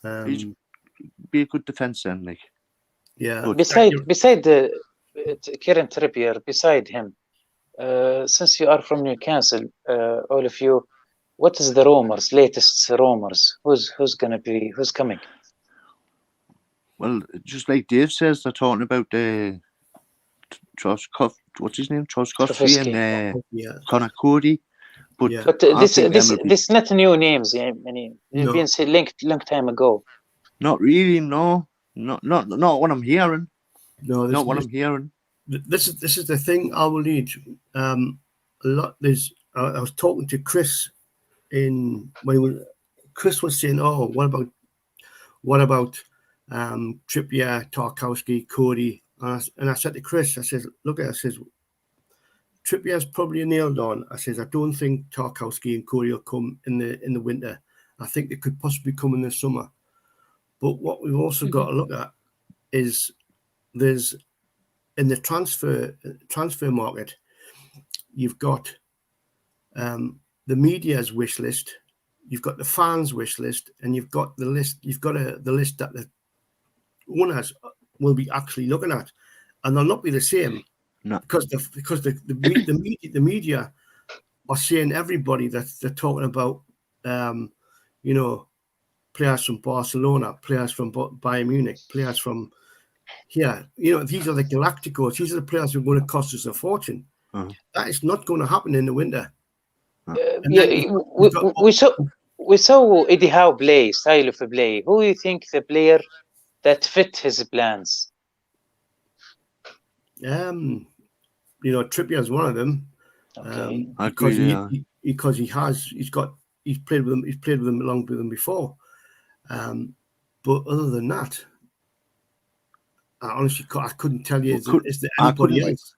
E: He'd be a good defence then, like.
C: Yeah.
B: But beside the Kieran Trippier, beside him, since you are from Newcastle, all of you, what is the latest rumors? Who's coming?
E: Well, just like Dave says, they're talking about what's his name? Tarkowski and Conor Cody. But
B: this not new names. I mean, they've been linked long time ago.
E: Not really, no. Not what I'm hearing.
C: No,
E: not what I'm hearing.
C: This is the thing. Alwaleed. A lot. I was talking to Chris Chris was saying, "Oh, what about Trippier, Tarkowski, Cody?" And I said to Chris, I said, "Look, I says Trippier's probably nailed on." I says, "I don't think Tarkowski and Cody will come in the winter. I think they could possibly come in the summer." But what we've also got to look at is there's in the transfer market, you've got the media's wish list, you've got the fans' wish list, and you've got the list. You've got the list that the owners will be actually looking at, and they'll not be the same.
E: No,
C: because the media are saying everybody that they're talking about, you know, players from Barcelona, players from Bayern Munich, players from here. You know, these are the Galacticos. These are the players who are going to cost us a fortune. That is not going to happen in the winter.
B: We saw Eddie Howe play, style of play. Who do you think the player that fit his plans?
C: You know, Trippier is one of them.
B: Okay.
C: Because he's played with them along with them before. But other than that, I honestly couldn't tell you. Is there anybody else?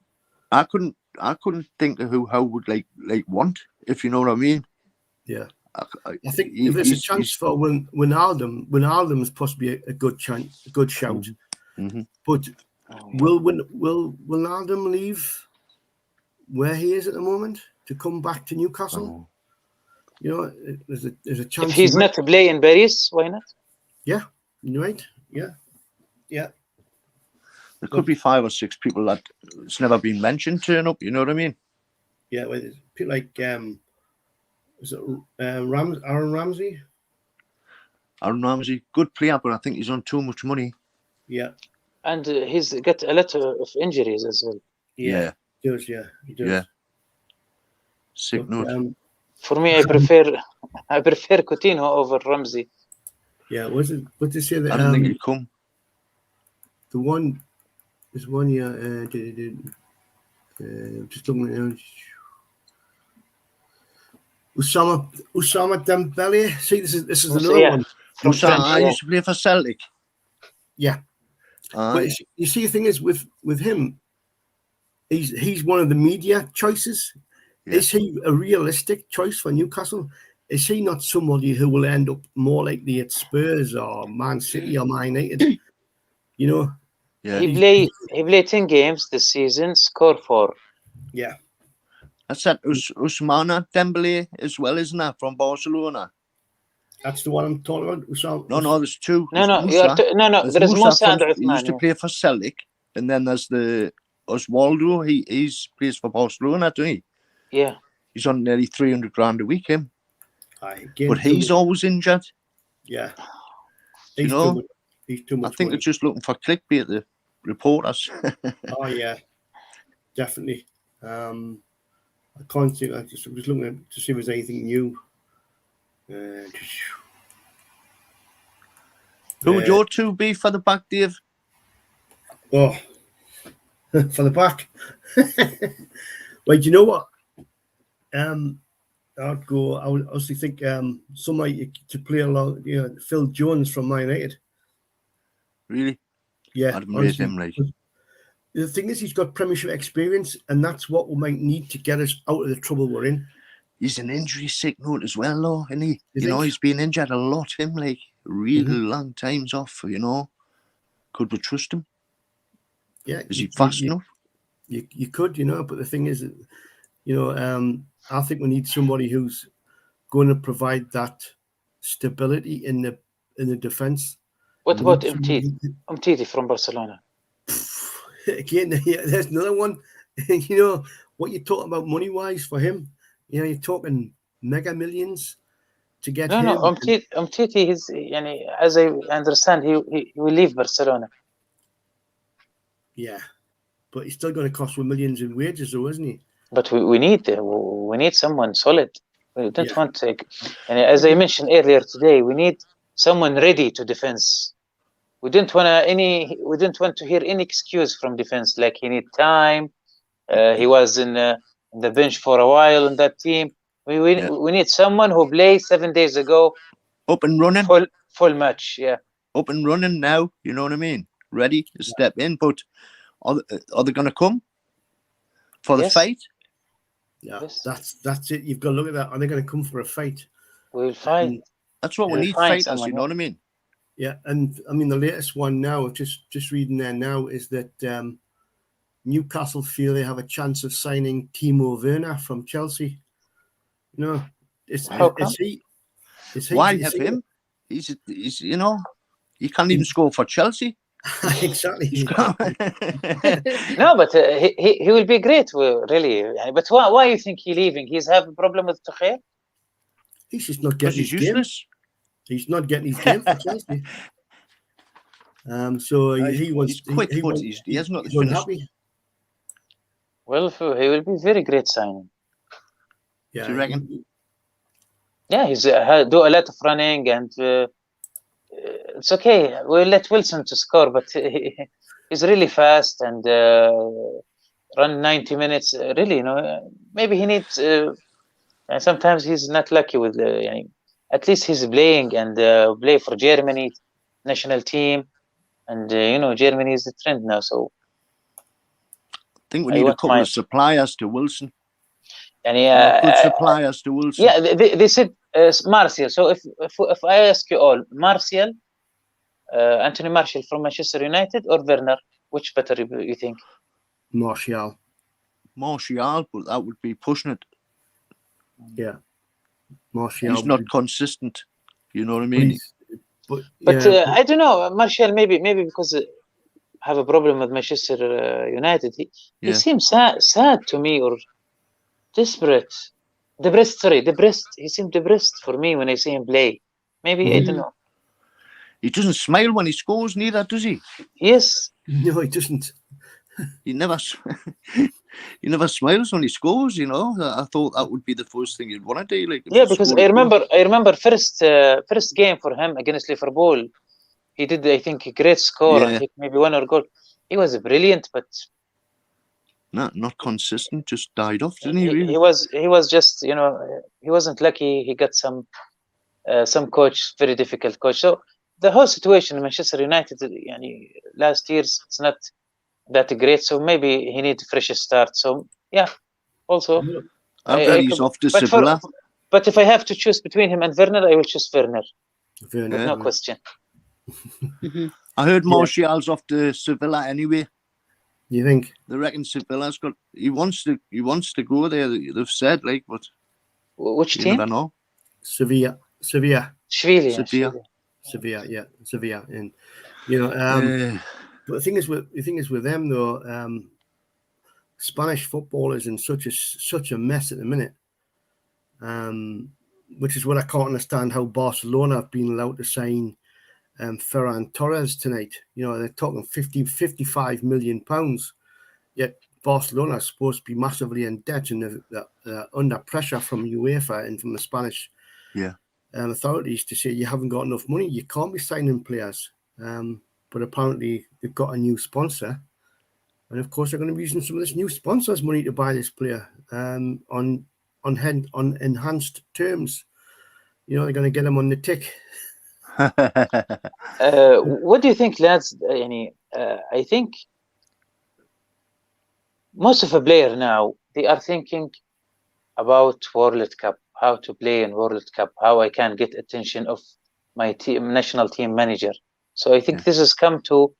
E: I couldn't think of who Howe would like want, if you know what I mean.
C: Yeah. I think if there's a chance for Wijnaldum's possibly a good chance, a good shout.
E: Mm-hmm.
C: But will Wijnaldum leave where he is at the moment to come back to Newcastle? You know, there's a chance.
B: If he's not to play in Paris, why not?
C: Yeah, right. Yeah.
E: There could be 5 or 6 people that it's never been mentioned turn up. You know what I mean?
C: Yeah, well, people like is it Aaron Ramsey?
E: Aaron Ramsey, good player, but I think he's on too much money.
C: Yeah,
B: and he's got a lot of injuries as well.
C: Yeah, he does. Yeah, he does.
E: Yeah. Sick note.
B: For me, I prefer Coutinho over Ramsey.
C: Yeah, what did they say that?
E: I don't think he'd come.
C: The one, there's one. Yeah, just looking at it. Usama Dembele. See, this is another one.
E: I used to play for Celtic.
C: Yeah, but you see, the thing is with him, he's one of the media choices. Yeah. Is he a realistic choice for Newcastle? Is he not somebody who will end up more likely at Spurs or Man City or Man United? You know.
B: Yeah. He played 10 games this season, scored 4.
C: Yeah.
E: That's that Ousmane Dembele as well, isn't that, from Barcelona?
C: That's the one I'm talking about.
E: No, there's 2.
B: No, there is Musa and Uthman.
E: He used to play for Celtic, and then there's the Oswaldo. He plays for Barcelona, doesn't he?
B: Yeah.
E: He's on nearly 300 grand a week, him. But he's always injured.
C: Yeah.
E: He's too much. I think they're just looking for clickbait, the reporters.
C: Oh yeah, definitely. I can't think. I'm just looking to see if there's anything new.
E: Who would your 2 be for the back, Dave?
C: Oh, for the back. Well, do you know what? I'd go. I would also think somebody to play along. You know, Phil Jones from Man United.
E: Really?
C: Yeah.
E: I'd rate him like.
C: The thing is, he's got Premiership experience, and that's what we might need to get us out of the trouble we're in.
E: He's an injury sick note as well, though, isn't he? You know, he's been injured a lot. Him like really long times off. You know, could we trust him?
C: Yeah.
E: Is he fast enough?
C: You could, you know, but the thing is, you know, I think we need somebody who's going to provide that stability in the defence.
B: What about Umtiti from Barcelona?
C: Again, there's another one. You know, what you're talking about money-wise for him, you know, you're talking mega millions to get him.
B: No, Umtiti, as I understand, he will leave Barcelona.
C: Yeah, but he's still going to cost millions in wages, though, isn't he?
B: But we need someone solid. We don't want to, and as I mentioned earlier today, we need someone ready to defense. We didn't want to hear any excuse from defense, like he need time. He was in the bench for a while in that team. We need someone who played 7 days ago.
E: Up and running.
B: Full match, yeah.
E: Up and running now, you know what I mean? Ready to step in, but are they going to come for the fight?
C: Yeah, that's it. You've got to look at that. Are they going to come for a fight?
B: We'll fight.
E: That's what we need, fighters, you know what I mean?
C: Yeah, and I mean the latest one now, just reading there now, is that Newcastle feel they have a chance of signing Timo Werner from Chelsea. You know, is he?
E: Why have him? He's you know, he can't even score for Chelsea.
C: Exactly.
B: No, but he will be great, really. But why you think he's leaving? He's have a problem with Tuchel?
C: He's just not getting his
E: useless.
C: Game. He's not getting his game for Chelsea. So he was.
E: He's quick, but he has not finished.
C: Unhappy.
B: Well, he will be very great signing.
E: Yeah, do you reckon?
B: Yeah, he's do a lot of running, and it's okay. We'll let Wilson to score, but he's really fast and run 90 minutes. Really, you know, maybe he needs. And sometimes he's not lucky with the. At least he's playing and play for Germany national team, and you know, Germany is the trend now. So
E: I think we need a couple of suppliers to Wilson.
B: And
E: good suppliers to Wilson.
B: Yeah, they said Martial. So if I ask you all, Martial, Anthony Martial from Manchester United or Werner, which better you think?
C: Martial.
E: Martial, but that would be pushing it.
C: Yeah. Martial.
E: He's not consistent. You know what I mean?
B: But I don't know, Martial. Maybe because I have a problem with Manchester United. He seems sad to me, or desperate. Depressed. He seemed depressed for me when I see him play. Maybe I don't know.
E: He doesn't smile when he scores, neither does he?
B: Yes.
C: No, he doesn't.
E: He never smiles when he scores. You know, I thought that would be the first thing you'd want to do. Like,
B: yeah, because I remember first game for him against Liverpool. He did, I think, a great score and hit maybe one or goal. He was brilliant, but
E: not consistent. Just died off, didn't he? Really?
B: He was just, you know, he wasn't lucky. He got some coach, very difficult coach. So the whole situation in Manchester United, last year's, it's not that great. So maybe he needs a fresh start. So yeah, also.
E: I'm glad he's off to Sevilla.
B: But if I have to choose between him and Werner, I will choose Werner. No question.
E: I heard Martial's off to Sevilla anyway.
C: You think?
E: They reckon Sevilla's got. He wants to go there. They've said, like, but
B: which team?
E: Never know.
C: Sevilla. Yeah, Sevilla. And you know, but the thing is with them though, Spanish football is in such a mess at the minute. Which is what I can't understand how Barcelona have been allowed to sign Ferran Torres tonight. You know, they're talking 55 million pounds. Yet Barcelona is supposed to be massively in debt and they're under pressure from UEFA and from the Spanish authorities to say you haven't got enough money. You can't be signing players. But apparently they've got a new sponsor. And of course, they're going to be using some of this new sponsor's money to buy this player on enhanced terms. You know, they're going to get him on the tick.
B: What do you think, lads? I think most of the players now, they are thinking about World Cup, how to play in World Cup, how I can get attention of my national team manager. So I think this has come to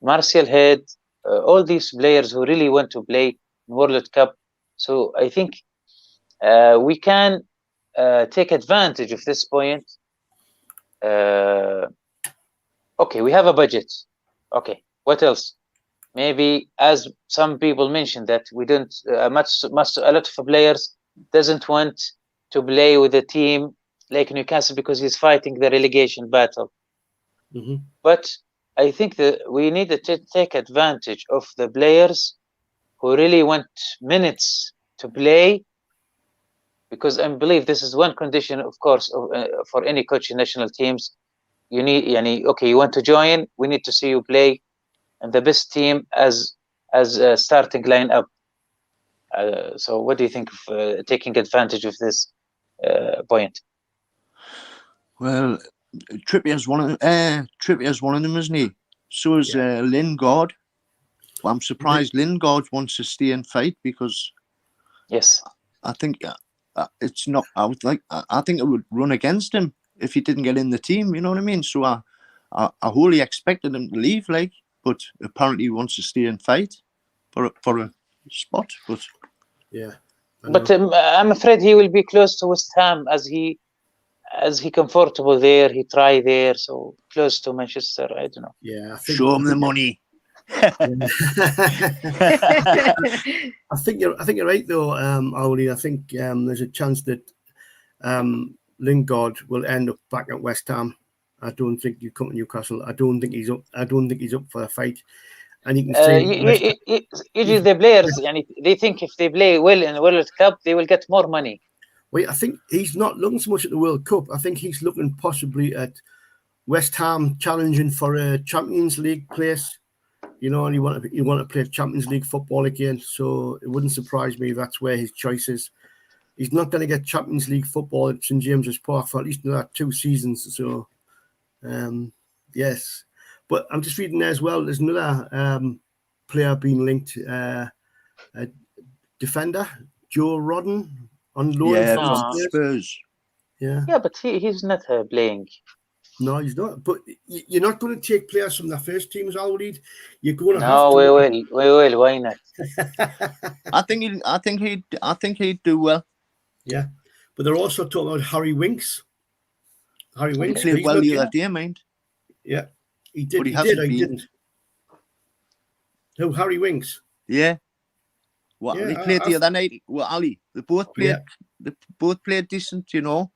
B: Martial head, all these players who really want to play in World Cup. So I think we can take advantage of this point. Okay, we have a budget. Okay, what else? Maybe, as some people mentioned, that we don't a lot of players doesn't want to play with a team like Newcastle because he's fighting the relegation battle. But I think that we need to take advantage of the players who really want minutes to play, because I believe this is one condition, of course, for any coach in national teams. You need, okay, you want to join, we need to see you play and the best team as a starting lineup. So what do you think of taking advantage of this point?
E: Well, Trippier's one of them, isn't he? So is Lingard. Well, I'm surprised Lingard wants to stay and fight, because I think it's not. I think it would run against him if he didn't get in the team. You know what I mean? So I wholly expected him to leave, but apparently he wants to stay and fight for a spot. But
B: but I'm afraid he will be close to West Ham as he comfortable there. He try there, so close to Manchester. I don't know.
C: Yeah,
E: show him the money.
C: I think you're right though, Alwaleed. I think there's a chance that Lingard will end up back at West Ham. I don't think you come to Newcastle. I don't think he's up for a fight. And you can say
B: usually the players, they think if they play well in the World Cup, they will get more money.
C: Wait, I think he's not looking so much at the World Cup. I think he's looking possibly at West Ham challenging for a Champions League place. You know, and you want to play Champions League football again. So it wouldn't surprise me if that's where his choice is. He's not going to get Champions League football at St James's Park for at least another 2 seasons. So, yes. But I'm just reading there as well. There's another player being linked, a defender, Joe Rodden, on loan from
E: Spurs.
C: Yeah.
B: Yeah, but he's not playing.
C: No, he's not. But you're not going to take players from the first team as Alwaleed. You're going to have
B: No,
C: to.
B: we will. Why not?
E: I think he'd do well.
C: Yeah, but they're also talking about Harry Winks. Harry
E: He
C: Winks
E: played
C: he's
E: well the
C: looking-
E: other day, mind.
C: Yeah, he did.
E: But he
C: He
E: hasn't
C: did. Or he
E: been.
C: didn't. Who? Harry Winks.
E: Yeah. Well,
C: Yeah,
E: they played the other night. Well, Ali, they both played.
C: Yeah.
E: They both played decent, you know.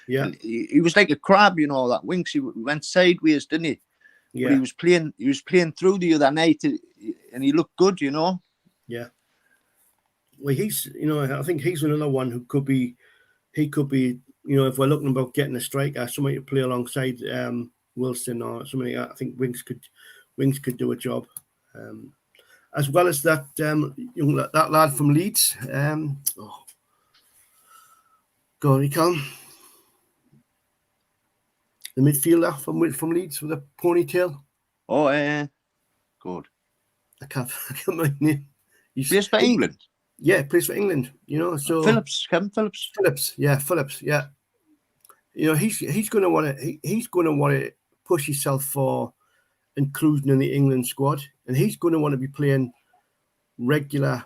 C: Yeah,
E: And he was like a crab, you know. That Winks, he went sideways, didn't he?
C: yeah,
E: But he was playing. He was playing through the other night, and he looked good, you know.
C: yeah. Well, he's. You know, I think he's another one who could be. He could be. You know, if we're looking about getting a striker, somebody to play alongside Wilson or somebody, I think Winks could do a job. As well as that that lad from Leeds. Go on, you can. The midfielder from Leeds with a ponytail.
E: Oh, good.
C: I can't remember his name.
E: He plays for England.
C: Yeah, plays for England. You know, so
E: Kevin Phillips.
C: Phillips. Yeah. You know, he's going to want to push himself for inclusion in the England squad, and he's going to want to be playing regular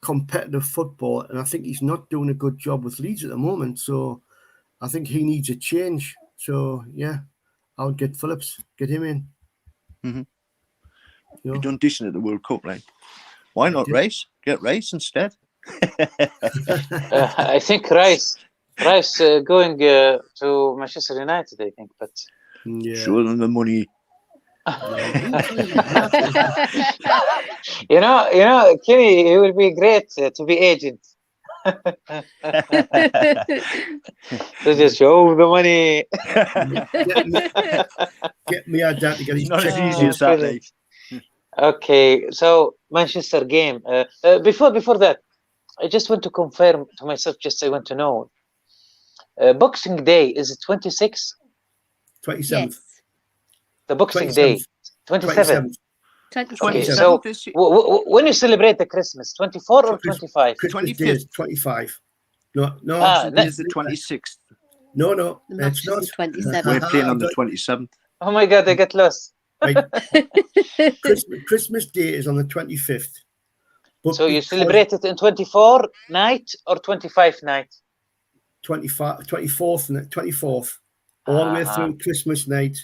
C: competitive football. And I think he's not doing a good job with Leeds at the moment. So I think he needs a change. So yeah, I would get Phillips, get him in.
E: Mm-hmm.
C: You know?
E: He done decent at the World Cup, right? Why not Rice? Get Rice instead.
B: I think Rice going to Manchester United. I think, but
C: Yeah.
E: Show them the money.
B: you know, Kenny, he will be great to be agent. To just show the money.
C: Get me our dad to get his
E: Not as
C: check.
E: easy as that, mate.
B: Okay, so Manchester game. Before that, I just want to confirm to myself. Just I want to know. Boxing Day is it 26th?
C: 27th.
D: Yes.
B: The Boxing Day, 27th.
D: 27th.
B: Okay,
E: 27th
B: so
E: this year.
B: when you celebrate the Christmas, 24 or 25?
C: Christmas Day is 25. No,
E: It's the 26th.
C: no,
D: The match
C: it's not.
D: is the 27th.
E: We're playing on the 27th.
B: Oh my God, I get lost.
C: Right. Christmas Day is on the 25th. But
B: So you
C: because
B: celebrate it in 24 night or 25 night?
C: 24th, all the way
B: Uh-huh.
C: through Christmas night.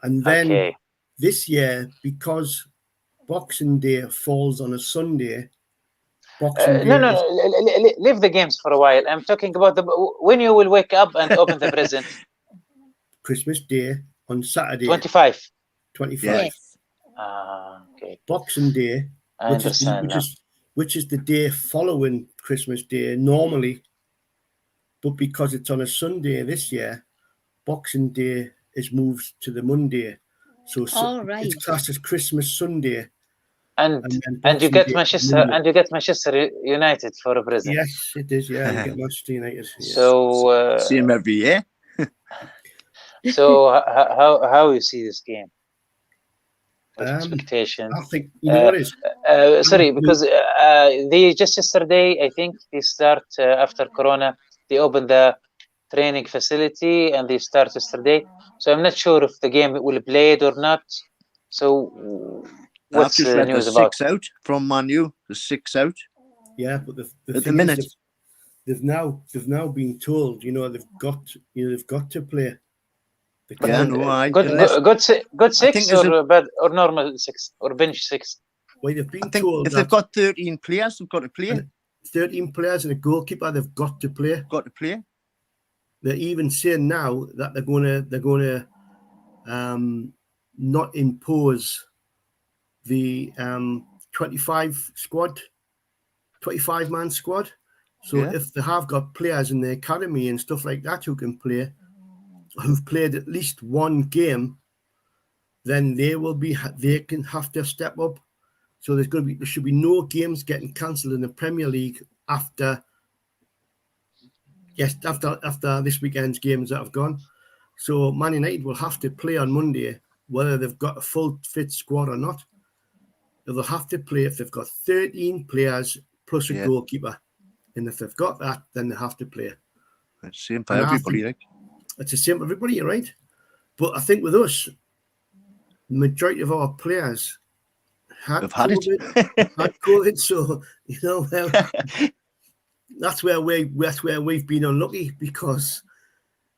C: And then
B: Okay.
C: this year, because Boxing Day falls on a Sunday, Boxing Day
B: No,
C: is
B: leave the games for a while. I'm talking about when you will wake up and open the present.
C: Christmas Day on Saturday,
B: 25.
C: 25.
D: Yes.
B: Okay.
C: Boxing Day,
B: I understand now.
C: which is the day following Christmas Day normally, but because it's on a Sunday this year, Boxing Day is moved to the Monday, so
D: All right.
C: it's classed as Christmas Sunday.
B: And
C: then
B: you
C: Boxing
B: get
C: Day is
B: Manchester
C: Monday.
B: United for a present.
C: Yes, it is. Yeah, you get Manchester United. Yes.
B: So
E: Same every year.
B: so how you see this game? With expectations.
C: I think you know what it is.
B: Sorry, because they just yesterday, I think they start after Corona. They opened the training facility and they start yesterday. So I'm not sure if the game will be played or not. So what's
E: I've just
B: the
E: read
B: news
E: there's
B: about?
E: 6 out from Man U. There's 6 out.
C: Yeah, but the
E: At the
C: thing is
E: minute.
C: they've now been told, you know, they've got to play. They
E: Yeah,
C: can't-
E: no, I
B: Good
E: think
B: six
E: there's
B: or bad or normal 6 or bench 6.
C: Well, they've been
E: I think
C: told
E: if they've
C: that
E: got 13 players, they've got to play.
C: 13 players and a goalkeeper, they've got to play.
E: Got to play.
C: They're even saying now that they're going to not impose the 25 man squad. So
E: Yeah.
C: if they have got players in the academy and stuff like that who can play, who've played at least one game, then they can have to step up. So there should be no games getting cancelled in the Premier League after this weekend's games that have gone. So Man United will have to play on Monday, whether they've got a full fit squad or not. They'll have to play if they've got 13 players plus a
E: Yeah.
C: goalkeeper. And if they've got that, then they have to play.
E: It's the same for
C: And I
E: everybody,
C: think
E: like.
C: it's the same for everybody, you're right. But I think with us, the majority of our players
E: Have had it.
C: had COVID, so that's where we've been unlucky, because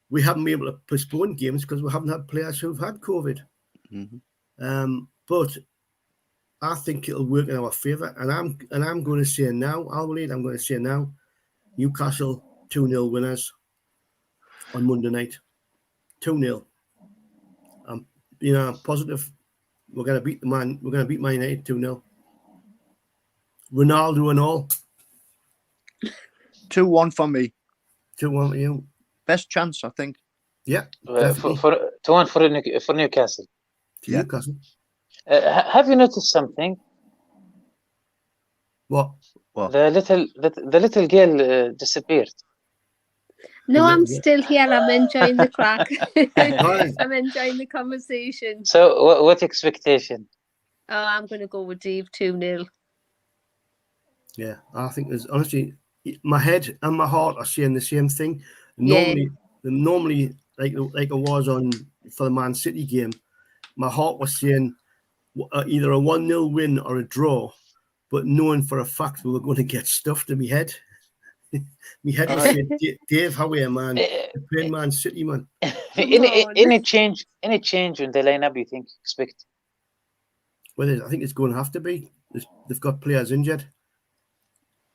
C: we haven't been able to postpone games because we haven't had players who've had COVID. But I think it'll work in our favour, and I'm going to say now, Alwaleed, I'm going to say now, Newcastle 2-0 winners on Monday night, 2-0. I'm positive we're going to beat Man United 2-0. Ronaldo and all.
E: 2-1 for me.
C: 2-1 for you.
E: Best chance, I think.
C: Yeah,
B: for 2-1 for Newcastle.
C: Newcastle.
B: Have you noticed something?
C: What?
B: The little girl disappeared.
D: No, I'm still here. I'm enjoying the crack. I'm enjoying the conversation.
B: So, what expectation?
D: Oh, I'm going to go with Dave 2-0.
C: Yeah, I think there's honestly, my head and my heart are saying the same thing.
D: Yeah.
C: Normally, like it was for the Man City game, my heart was saying either a 1-0 win or a draw, but knowing for a fact we were going to get stuffed in my head. My head was saying, Dave, how are you, man? You're playing Man City, man.
B: Any change in the lineup you think expect?
C: Well, I think it's going to have to be. They've got players injured.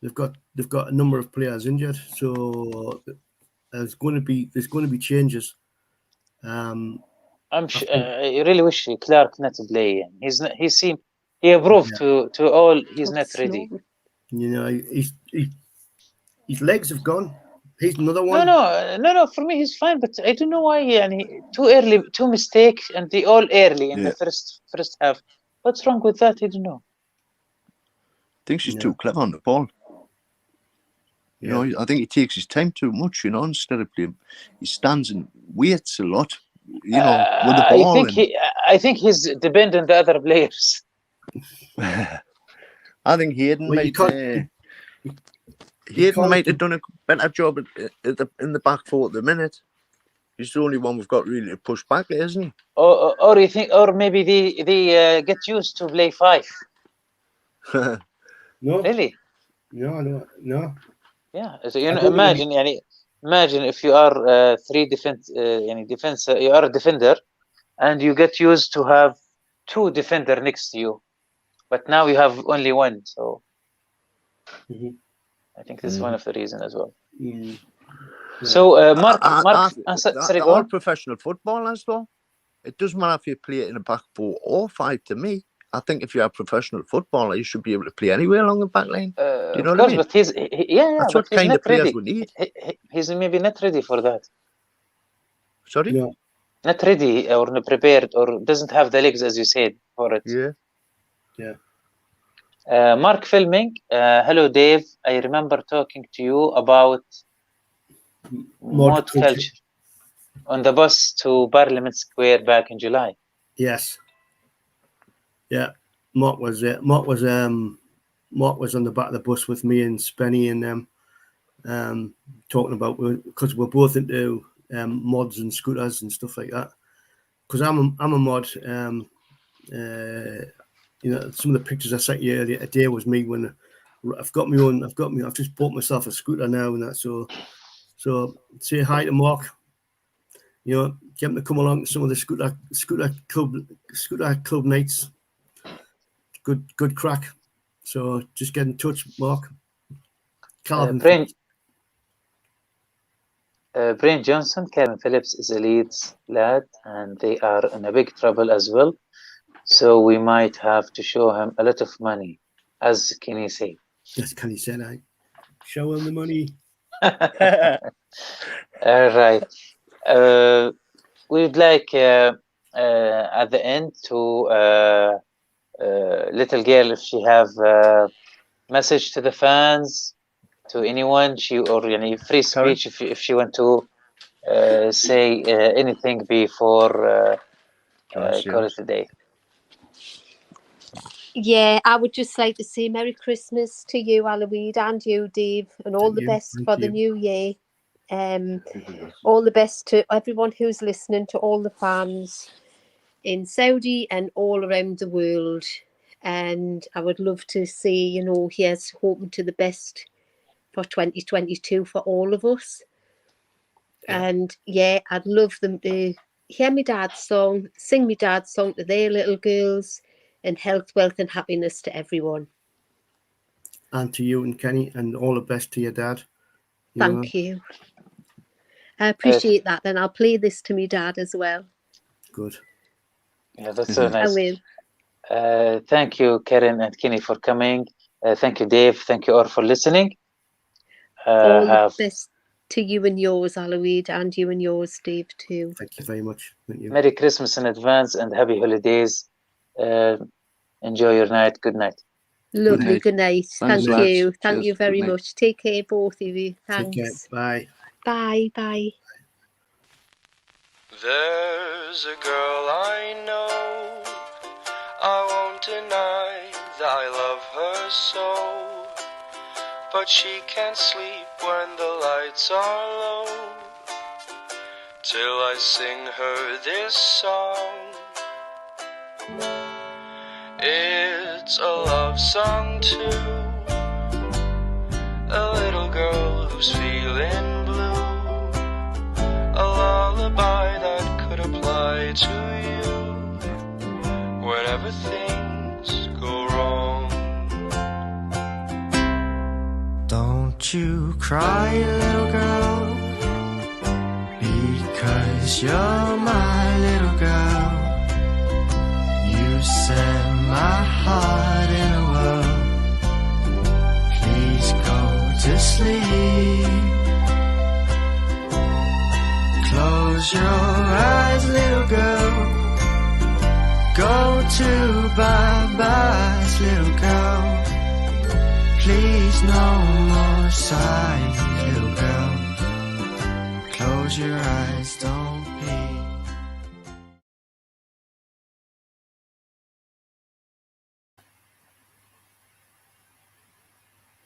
C: They've got a number of players injured, so there's going to be changes.
B: I really wish Clark not to play. He proved to all he's not ready.
C: His legs have gone. He's another one.
B: No. For me, he's fine, but I don't know why. Too early, two mistakes, and they all early in the first half. What's wrong with that? I don't know.
E: I think she's too clever on the ball. You know, I think he takes his time too much. Instead of playing, he stands and waits a lot. With the ball.
B: I think he's dependent on the other players.
E: I think Hayden might have done a better job in the back four at the minute. He's the only one we've got really to push back, isn't he?
B: Or you think, or maybe they get used to play 5.
C: No,
B: really?
C: No.
B: Yeah, so imagine if you are 3 defense, you are a defender, and you get used to have 2 defender next to you, but now you have only 1. So I think this is one of the reasons as well. So Mark,
E: all professional footballers though, it doesn't matter if you play it in a back 4 or 5. To me, I think if you're a professional footballer, you should be able to play anywhere along the back line. Do you know what I mean?
B: But that's
E: what kind of players we need.
B: He's maybe not ready for that.
E: Sorry?
C: Yeah.
B: Not ready or not prepared or doesn't have the legs, as you said, for it.
C: Yeah.
B: Mark Filming, hello Dave. I remember talking to you about mod culture on the bus to Parliament Square back in July.
C: Yes. Yeah, Mark was on the back of the bus with me and Spenny and them, talking about, because we're both into mods and scooters and stuff like that. Because I'm a mod. Some of the pictures I sent you earlier today was me when I've just bought myself a scooter now and that. So say hi to Mark. Get him to come along to some of the scooter club nights. Good crack. So just get in touch, Mark. Calvin
B: Brain Johnson, Calvin Phillips is a Leeds lad, and they are in a big trouble as well. So we might have to show him a lot of money, as Kenny said.
C: Yes, Kenny said, I show him the money.
B: All right. We'd like at the end to little girl, if she have a message to the fans, to anyone, free speech, if she want to say anything before call it a day.
D: Yeah, I would just like to say Merry Christmas to you, Alwaleed, and you, Dave, and all the best for the new year. All the best to everyone who's listening, to all the fans in Saudi and all around the world. And I would love to see, you know, here's hoping to the best for 2022 for all of us. And yeah, I'd love them to hear my dad's song, sing my dad's song to their little girls, and health, wealth and happiness to everyone.
C: And to you and Kenny, and all the best to your dad.
D: Thank you. I appreciate that. And I'll play this to me dad as well.
C: Good.
B: Yeah, that's so nice.
D: I will.
B: Thank you, Karen and Kenny, for coming. Thank you, Dave. Thank you all for listening.
D: All the best to you and yours, Alwaleed, and you and yours, Dave, too.
C: Thank you very much. Thank you.
B: Merry Christmas in advance and happy holidays. Enjoy your night. Good night.
D: Lovely. Good night.
E: Thanks,
D: Thank
E: lads.
D: you. Thank
E: Cheers.
D: you very
E: Good night.
D: much. Take care, both of you.
C: Take care.
D: Thanks.
C: Bye.
D: Bye. Bye.
A: There's a girl I know, I won't deny that I love her so, but she can't sleep when the lights are low, till I sing her this song. It's a love song too, a little girl who's feeling blue, a lullaby that could apply to you whenever things go wrong. Don't you cry, little girl, because you're my little girl. You set my heart in a whirl. Please go to sleep. Close your eyes, little girl. Go to bye-byes, little girl. Please no more sighs, little girl. Close your eyes, don't be